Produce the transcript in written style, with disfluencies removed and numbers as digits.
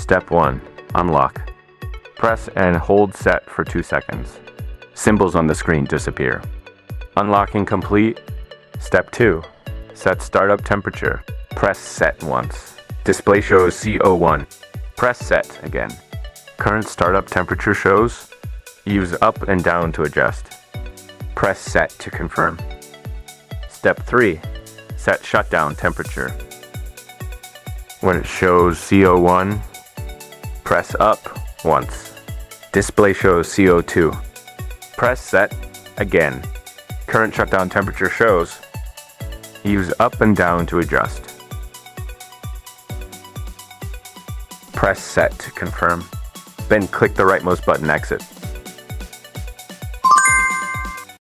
Step 1. Unlock. Press and hold set for 2 seconds. Symbols on the screen disappear. Unlocking complete. Step 2. Set startup temperature. Press set once. Display shows CO1. Press set again. Current startup temperature shows. Use up and down to adjust. Press set to confirm. Step 3. Set shutdown temperature. When it shows CO1, press up once. Display shows CO2. Press set again. Current shutdown temperature shows. Use up and down to adjust. Press set to confirm. Then click the rightmost button exit.